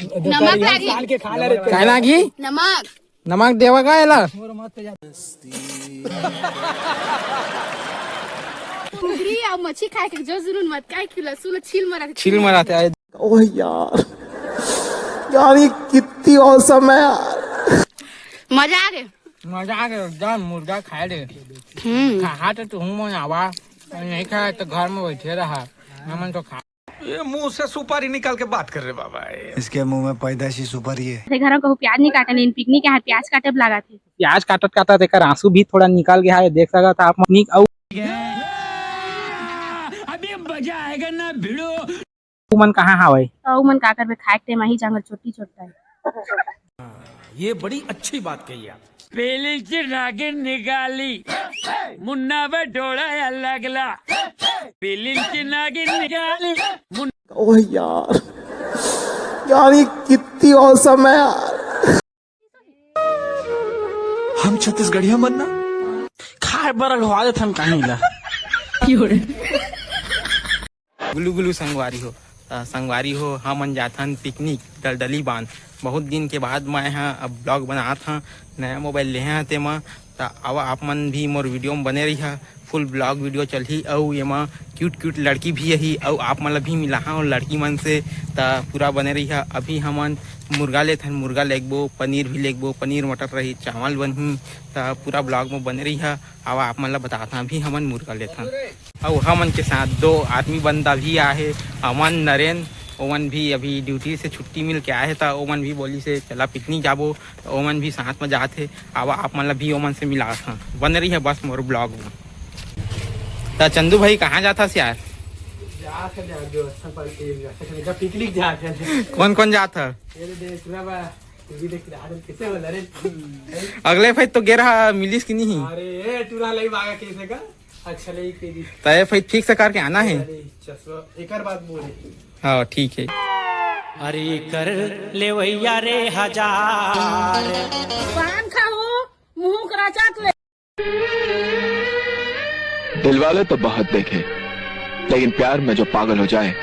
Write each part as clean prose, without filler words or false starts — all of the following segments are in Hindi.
नमक लागी काय लागी नमक नमक देवा का याला मुगरी और मच्छी खाए के जो जरूर मत काय खिला सुन छील मराते आहे ओह यार यार ये कितनी औसम है यार। मजा आ गया जा मुर्गा खाए रे खा तो हूँ मैं आवा नहीं खाया तो घर में बैठे रहा मन तो खा ये मुंह से सुपारी निकाल के बात कर रहे बाबा। इसके मुंह में पैदाइशी सुपारी है। घर को प्याज नहीं काटे लेकिन पिकनिक के हाथ प्याज काटे लगा थे प्याज काटत देखकर आंसू भी थोड़ा निकाल गया है देख सका था आप निक और अभी मजा आएगा ना भिड़ो मन कहाँ हावे तो मन का करबे खाए के माही जंगल छोटी छोटा है ये बड़ी अच्छी बात कही आप। पहले से नागिन निकाली मुन्ना बटोड़ा लगला पहले से नागिन निकाली ओह यार यार ये कितनी औसम है यार। हम छत्तीसगढ़िया बनना खाए बरल हो आदत हम कहीं ला गुलू गुलू संगवारी हो हमन जाथन पिकनिक दलदली बांध बहुत दिन के बाद मैं अब ब्लॉग बना था नया मोबाइल ले ते में अब आप मन भी मोर वीडियो में बने रही फुल ब्लॉग वीडियो चलही और ये में क्यूट लड़की भी यही और आप मन भी मिला और लड़की मन से पूरा बने रही अभी हमन मुर्गा लेथन मुर्गा लेगबो पनीर भी लेगबो पनीर मटर रही चावल बनही पूरा ब्लॉग में बने रही अब आप मन बताता भी हमन मुर्गा लेथन और हमन के साथ 2 आदमी बंदा भी आए अमन नरेंद्र ओमन भी अभी ड्यूटी से छुट्टी मिल के आए था ओमन भी बोली से चला पिकनिक जाबो तो ओमन भी साथ में जाते अब आप मतलब भी ओमन से मिला था बन रही है बस मोर ब्लॉग में। तो चंदू भाई कहाँ जाता यार पिकनिक जाते कौन जाता अगले भाई तो गेरा मिलिस की नहीं अरे टूरा लई बागा कैसे का अच्छा लई के दी तय भाई ठीक से करके आना है एक बात बोले हाँ ठीक है। अरे कर ले वैया रे हजार पान खाओ मुंह करा चाट ले दिलवाले तो बहुत देखे लेकिन प्यार में जो पागल हो जाए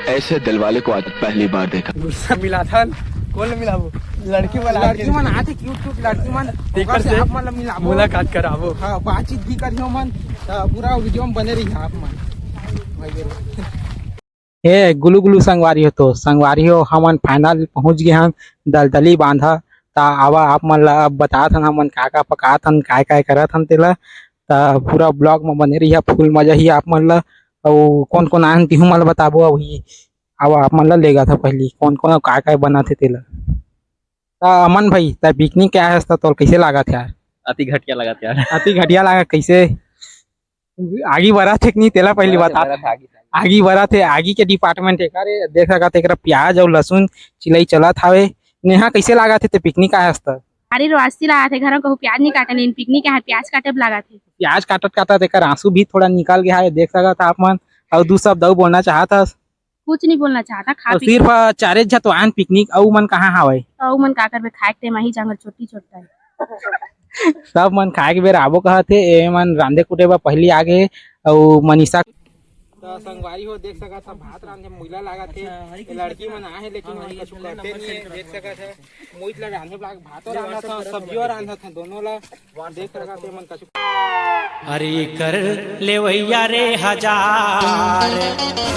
ऐसे दिलवाले को आज पहली बार देखा। गुस्सा मिला था कौन मिला वो लड़की मन आते क्यूट लड़की मन देखकर से आप मतलब मिला मुलाकात करावो हाँ बातचीत भी करियो मन पूरा वीडियो में बने रही आप मन ए गुलू गुलू संगवारी हो तो संगवारी हो हमन फाइनल पहुंच गए हम दलदली बांधा ता आवा आप मन ला बता थन हमन का पका थन काय करत हन तेला ता पूरा ब्लॉग में बने रही फुल मजा ही आप मन ला और कौन आन तिहू मन बताबो अभी आवा आप मन ला लेगा था पहली कौन काय बना थे तेला ता अमन भाई ता पिकनिक क्या है तो कैसे लगा था यार अति घटिया लगा था यार अति घटिया लगा कैसे आगे बढ़ा थे नहीं तेला पहली बता आगी भरा थे आगी के डिपार्टमेंट एक देख सका थे प्याज और लहसुन चिलाई चला था नेहा कैसे लगा थे पिकनिक आया था अरे रोस्ती लगा थे घर को प्याज नहीं काटे लेकिन पिकनिक के हाथ प्याज काटे लगा थे प्याज काटत देखकर आंसू भी थोड़ा निकाल गया है देख सका था आप मन और 2 शब्द बोलना चाहता कुछ नहीं बोलना चाहता खा पी सिर्फ 4 तो आन पिकनिक और मन कहाँ हावे तो मन का करबे खाए के माही जंगल छोटी छोटा है सब मन खाए के बेर आबो कहते ए मन रांधे कुटे बा पहली आगे और मनीषा संगवारी हो देख सका था भात रांधे मुइला लगा थे लड़की मन आए लेकिन मन कुछ करते नहीं है देख सका था मुइल ला रांधे लाग भात रांधा था सब्जियों रांधा था दोनों ला देख सका थे मन कुछ अरे कर ले वैया रे हजार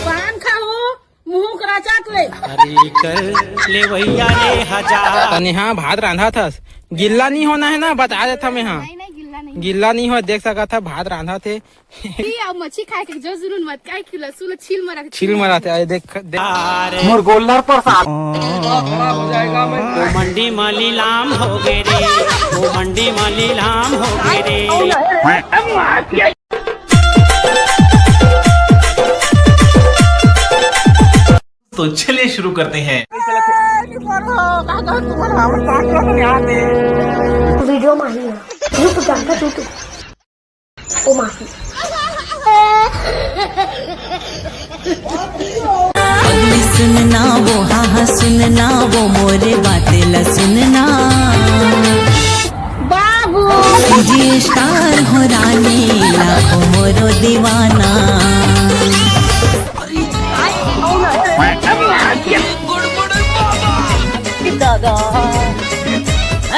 पान खाओ मुंह करा चाट ले अरे कर ले वैया रे हजार नेहा भात रांधा था गिल्ला नहीं होना है ना बता देता मैं हाँ गिल्ला नहीं हो देख सका था भात रांधा थे मच्छी खाए के जो जरूर मत काय खिला सुन छील मराते देख मोर गोल्लर पर हो जाएगा मैं वो मंडी माली लाम हो गए रे वो मंडी माली लाम हो गए रे तो चलिए शुरू करते हैं। वीडियो माही ना यूट्यूब जानता यूट्यूब ओ माही सुनना वो हाँ सुनना वो मोरे बातें ला सुनना बाबू जी स्टार हो रानी लाखों मोरो दीवाना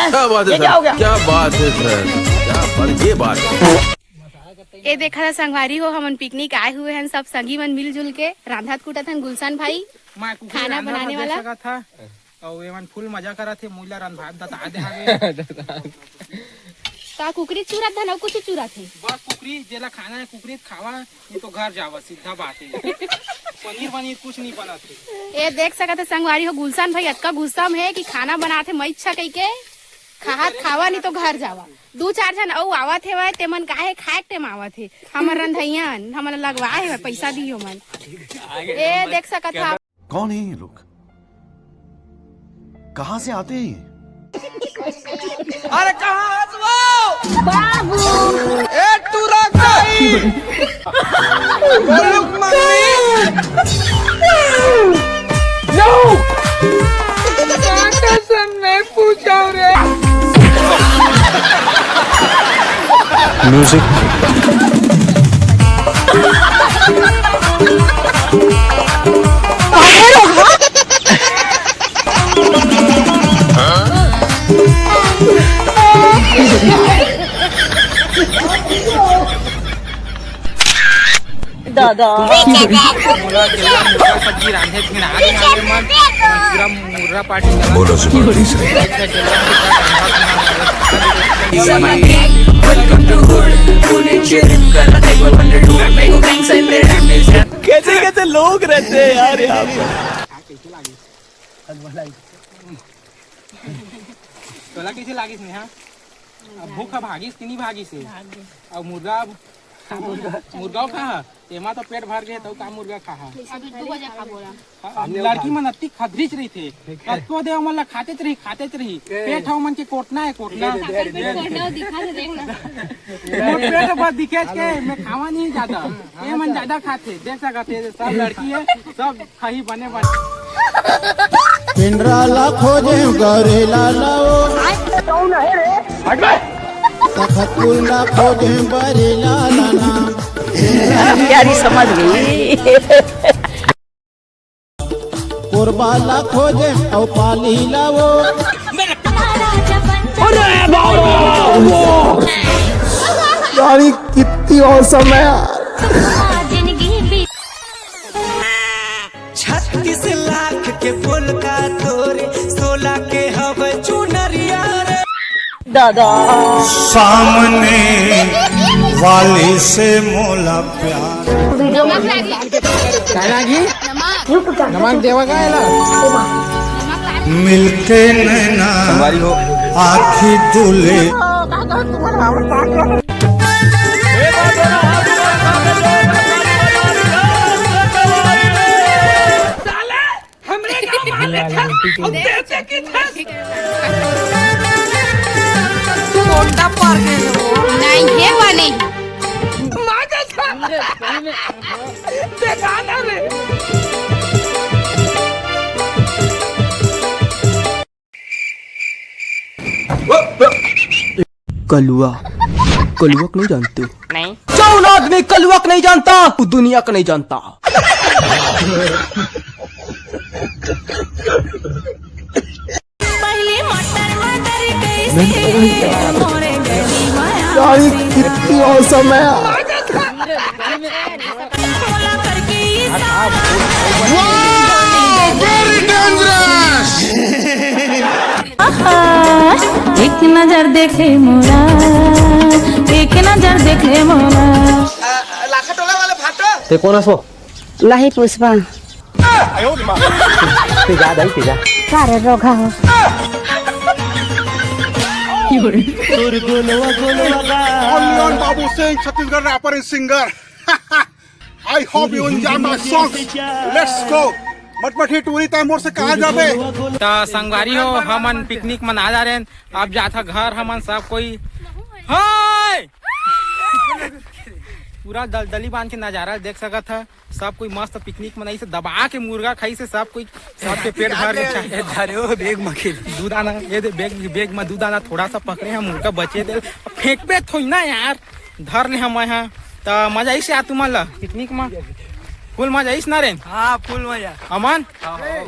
क्या बात है सर, क्या बात है सर, क्या बात, ये बात ये देखा था संगवारी हो हमन पिकनिक आए हुए हैं सब संगी मन मिलजुल के रांधत कुटत हन गुलशन भाई खाना बनाने वाला था और एमन फुल मजा करा थे मुला रंधा दता दे हावे का कुकरी चूरा था ना कुछ चूरा थे बस कुकरी जेला खाना है कुकरी खावा नहीं तो घर जावा सीधा बात है पनीर कुछ नहीं बना थे। ये देख सकते संगवारी हो गुलशन भाई अतका गुस्सा में है कि खाना बनाते मैं इच्छा कही के खावा नहीं तो घर जावा 2-4 जन औ आवत है वाय तेमन काहे खाए टेम आवत है हमर रंधैयन हमन लगवाए है पैसा दियो मन ये देख सकत था। कौन है ये लोग, कहाँ से आते हैं? अरे कहाँ वो बाबू ए तू रखाई बोलुक मम्मी नो कसम मैं पूछा रे म्यूजिक दादा सब्जी रांधे फिर आगे आगे मन पूरा मुर्रा पार्टी बोलो सुपर कैसे कैसे लोग रहते हैं यार यहाँ तोला कैसे लागिस नेहा भूख भागिस कि नहीं भागिस और मुर्गा खा एमा तो पेट भर गए तो का मुर्गा खा लड़की मन अति खदरिच रही थे कतो देव मन खाते रही पेट हम मन के कोटना है कोटना पेट बस दिखे के मैं खावा नहीं ज्यादा ये मन ज्यादा खाते देख सकते सब लड़की है सब खही बने पिंडरा ला खोजे गरेला लाओ कौन है रे हट बे तखतुल ला खोजे बरेला लाना प्यारी समझ गई कुर्बा ला खोजे औ पाली लाओ यानी कितनी औसम है यार 36 लाख के फूल का तोरे 16 के हवे चुनरिया रे दादा सामने वाली से मोला प्यार नमक देवा गायला मिलके नैना आखी दुले नहीं है वाले कलुआ कलुआ नहीं जानते हो? नहीं चौलाद में कलुआ नहीं जानता तू दुनिया का नहीं जानता। यानी कितनी औसम है एक नजर देखे मोरा एक नजर देखे मोरा लाखाटोला वाले फाटो ते कोण असो लाही पुष्पा ते जा दाई ते जा सारे रोगा हो Babu Singh Chhattisgarh rapper and singer I hope you enjoy my song let's go मटमठी टूरी तैमूर से कहा जाबे तो संगवारी हो हमन पिकनिक मना जा रहे हैं अब जाता घर हमन सब कोई हाय पूरा दलदली बांध के नजारा देख सका था सब कोई मस्त पिकनिक मनाई से दबा के मुर्गा खाई से सब कोई सबके पेट भर के धरे बेग में दूध आना ये बेग में दूध आना थोड़ा सा पकड़े हम मुर्गा बचे दे फेंक पे थोड़ी ना यार धर ले हम यहाँ तो मजा ऐसे आ तुम्हारा पिकनिक में फुल मजा इस ना रे हाँ फुल मजा अमन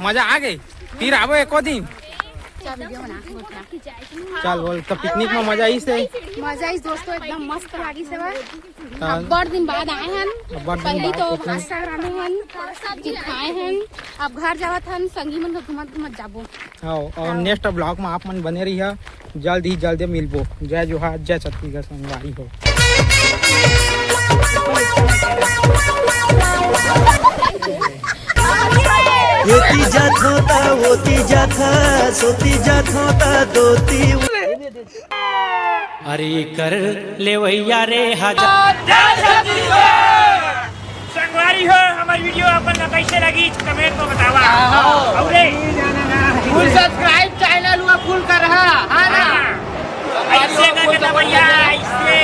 मजा आ गई फिर आवो एको दिन वीडियो बना के बोलता चल बोल तो पिकनिक में मजा आई से मजा इस दोस्तों एकदम मस्त लागी से अब बड़ दिन बाद आए हन पहले तो नाश्ता कराने हन फिर खाए हन अब घर जावत हन संगी मन के घुमत जाबो हाँ और नेक्स्ट ब्लॉग में आप मन बने रही जल्द मिलबो। जय जोहार, जय छत्तीसगढ़ संगवारी हो। होती जात होता होती जात सोती जात होता दोती अरे कर ले वैया रे हजार संगवारी हो हमारी वीडियो अपन कैसे लगी कमेंट में बतावा और फुल सब्सक्राइब चैनल हुआ फुल कर रहा है ना ऐसे करना भैया ऐसे